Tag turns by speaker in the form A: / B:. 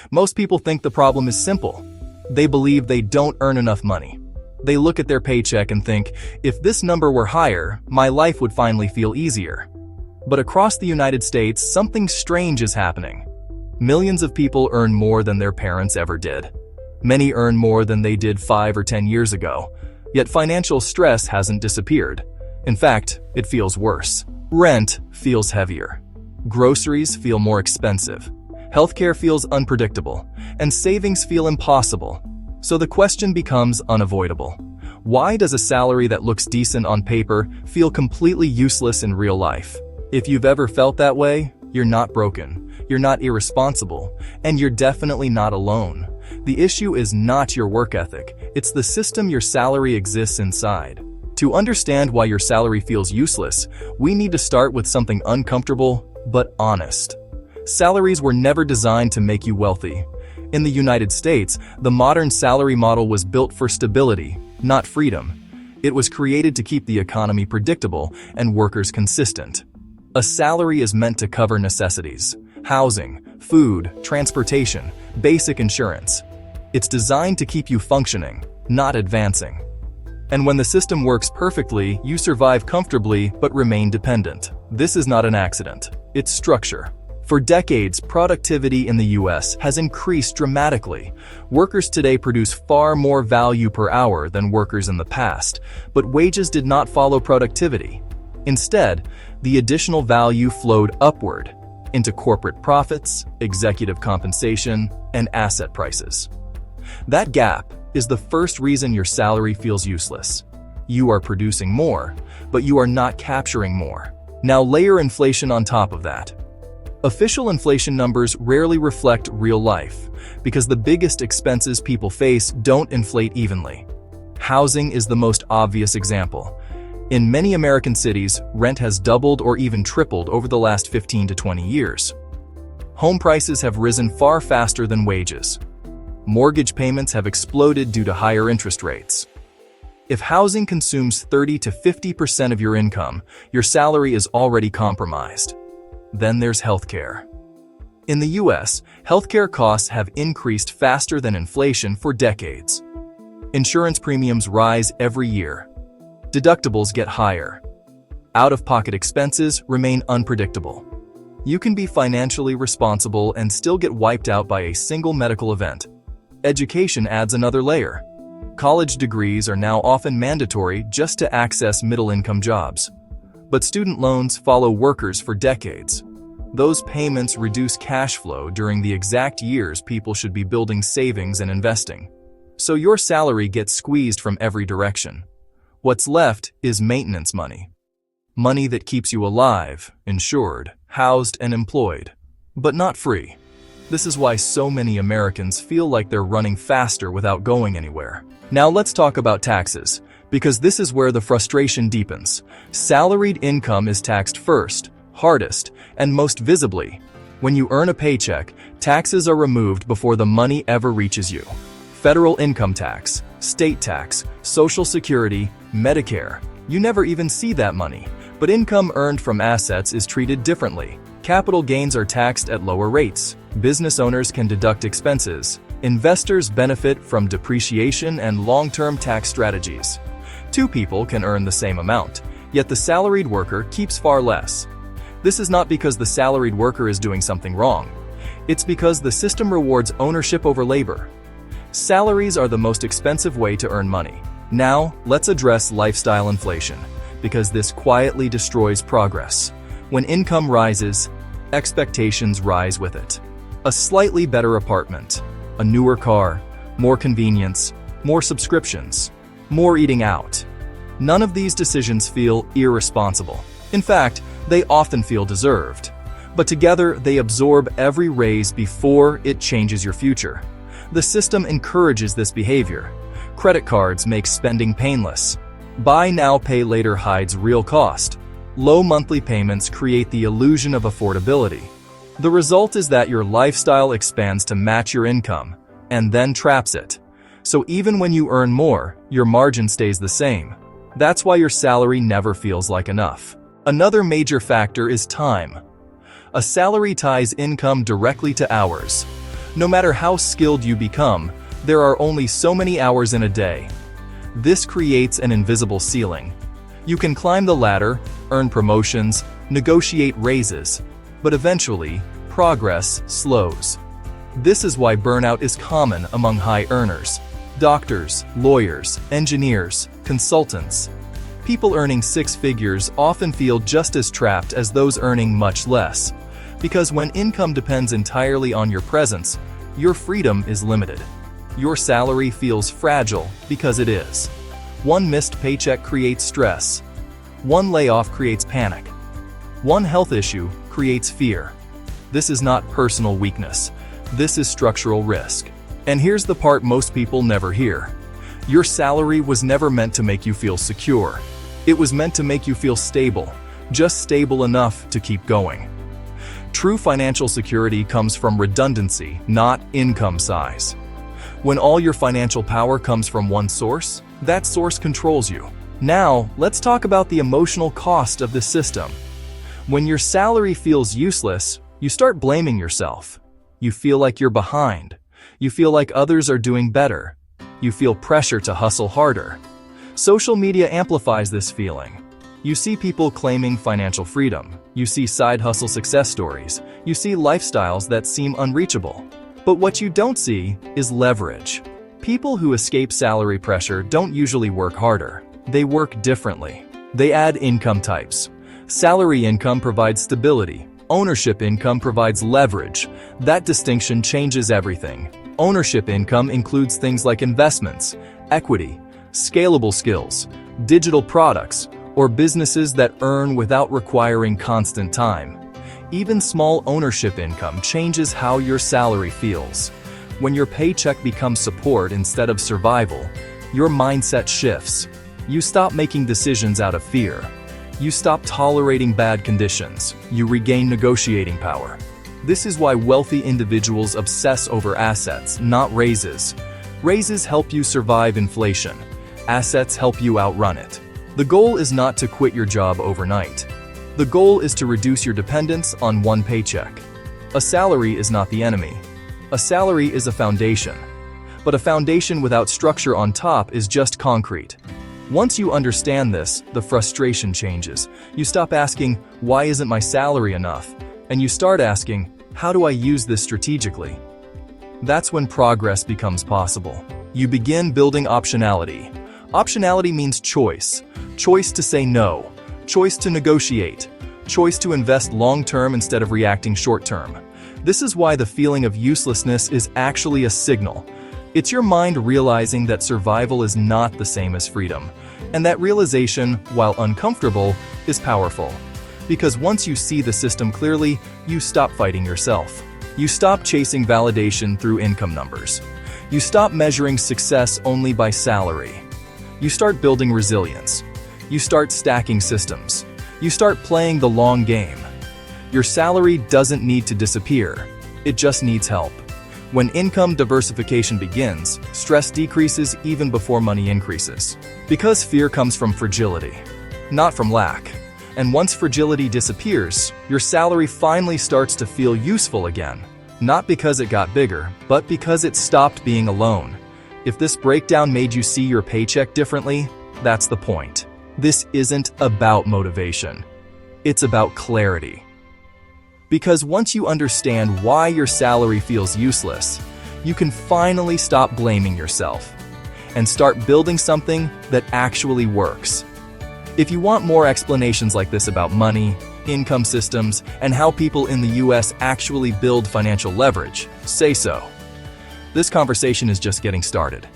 A: Most people think the problem is simple. They believe they don't earn enough money. They look at their paycheck and think, if this number were higher, my life would finally feel easier. But across the United States, something strange is happening. Millions of people earn more than their parents ever did. Many earn more than they did 5 or 10 years ago. Yet financial stress hasn't disappeared. In fact, it feels worse. Rent feels heavier. Groceries feel more expensive. Healthcare feels unpredictable. And savings feel impossible. So the question becomes unavoidable. Why does a salary that looks decent on paper feel completely useless in real life? If you've ever felt that way, you're not broken, you're not irresponsible, and you're definitely not alone. The issue is not your work ethic, it's the system your salary exists inside. To understand why your salary feels useless, we need to start with something uncomfortable but honest. Salaries were never designed to make you wealthy. In the United States, the modern salary model was built for stability, not freedom. It was created to keep the economy predictable and workers consistent. A salary is meant to cover necessities: housing, food, transportation, basic insurance. It's designed to keep you functioning, not advancing. And when the system works perfectly, you survive comfortably but remain dependent. This is not an accident. It's structure. For decades, productivity in the US has increased dramatically. Workers today produce far more value per hour than workers in the past, but wages did not follow productivity. Instead, the additional value flowed upward into corporate profits, executive compensation, and asset prices. That gap is the first reason your salary feels useless. You are producing more, but you are not capturing more. Now layer inflation on top of that. Official inflation numbers rarely reflect real life because the biggest expenses people face don't inflate evenly. Housing is the most obvious example. In many American cities, rent has doubled or even tripled over the last 15 to 20 years. Home prices have risen far faster than wages. Mortgage payments have exploded due to higher interest rates. If housing consumes 30 to 50% of your income, your salary is already compromised. Then there's healthcare. In the US, healthcare costs have increased faster than inflation for decades. Insurance premiums rise every year. Deductibles get higher. Out-of-pocket expenses remain unpredictable. You can be financially responsible and still get wiped out by a single medical event. Education adds another layer. College degrees are now often mandatory just to access middle-income jobs. But student loans follow workers for decades. Those payments reduce cash flow during the exact years people should be building savings and investing. So your salary gets squeezed from every direction. What's left is maintenance money. Money that keeps you alive, insured, housed, and employed. But not free. This is why so many Americans feel like they're running faster without going anywhere. Now let's talk about taxes, because this is where the frustration deepens. Salaried income is taxed first, hardest, and most visibly. When you earn a paycheck, taxes are removed before the money ever reaches you. Federal income tax, state tax, Social Security, Medicare. You never even see that money, but income earned from assets is treated differently. Capital gains are taxed at lower rates. Business owners can deduct expenses. Investors benefit from depreciation and long-term tax strategies. Two people can earn the same amount, yet the salaried worker keeps far less. This is not because the salaried worker is doing something wrong. It's because the system rewards ownership over labor. Salaries are the most expensive way to earn money. Now, let's address lifestyle inflation, because this quietly destroys progress. When income rises, expectations rise with it. A slightly better apartment, a newer car, more convenience, more subscriptions, more eating out. None of these decisions feel irresponsible. In fact, they often feel deserved. But together, they absorb every raise before it changes your future. The system encourages this behavior. Credit cards make spending painless. Buy now, pay later hides real cost. Low monthly payments create the illusion of affordability. The result is that your lifestyle expands to match your income, and then traps it. So even when you earn more, your margin stays the same. That's why your salary never feels like enough. Another major factor is time. A salary ties income directly to hours. No matter how skilled you become, there are only so many hours in a day. This creates an invisible ceiling. You can climb the ladder, earn promotions, negotiate raises, but eventually, progress slows. This is why burnout is common among high earners. Doctors, lawyers, engineers, consultants. People earning six figures often feel just as trapped as those earning much less. Because when income depends entirely on your presence, your freedom is limited. Your salary feels fragile because it is. One missed paycheck creates stress. One layoff creates panic. One health issue creates fear. This is not personal weakness. This is structural risk. And here's the part most people never hear. Your salary was never meant to make you feel secure. It was meant to make you feel stable, just stable enough to keep going. True financial security comes from redundancy, not income size. When all your financial power comes from one source, that source controls you. Now, let's talk about the emotional cost of the system. When your salary feels useless, you start blaming yourself. You feel like you're behind. You feel like others are doing better. You feel pressure to hustle harder. Social media amplifies this feeling. You see people claiming financial freedom. You see side hustle success stories. You see lifestyles that seem unreachable. But what you don't see is leverage. People who escape salary pressure don't usually work harder. They work differently. They add income types. Salary income provides stability. Ownership income provides leverage. That distinction changes everything. Ownership income includes things like investments, equity, scalable skills, digital products, or businesses that earn without requiring constant time. Even small ownership income changes how your salary feels. When your paycheck becomes support instead of survival, your mindset shifts. You stop making decisions out of fear. You stop tolerating bad conditions. You regain negotiating power. This is why wealthy individuals obsess over assets, not raises. Raises help you survive inflation. Assets help you outrun it. The goal is not to quit your job overnight. The goal is to reduce your dependence on one paycheck. A salary is not the enemy. A salary is a foundation. But a foundation without structure on top is just concrete. Once you understand this, the frustration changes. You stop asking, why isn't my salary enough? And you start asking, how do I use this strategically? That's when progress becomes possible. You begin building optionality. Optionality means choice. Choice to say no. Choice to negotiate. Choice to invest long-term instead of reacting short-term. This is why the feeling of uselessness is actually a signal. It's your mind realizing that survival is not the same as freedom. And that realization, while uncomfortable, is powerful. Because once you see the system clearly, you stop fighting yourself. You stop chasing validation through income numbers. You stop measuring success only by salary. You start building resilience. You start stacking systems. You start playing the long game. Your salary doesn't need to disappear. It just needs help. When income diversification begins, stress decreases even before money increases. Because fear comes from fragility, not from lack. And once fragility disappears, your salary finally starts to feel useful again. Not because it got bigger, but because it stopped being alone. If this breakdown made you see your paycheck differently, that's the point. This isn't about motivation. It's about clarity. Because once you understand why your salary feels useless, you can finally stop blaming yourself and start building something that actually works. If you want more explanations like this about money, income systems, and how people in the US actually build financial leverage, say so. This conversation is just getting started.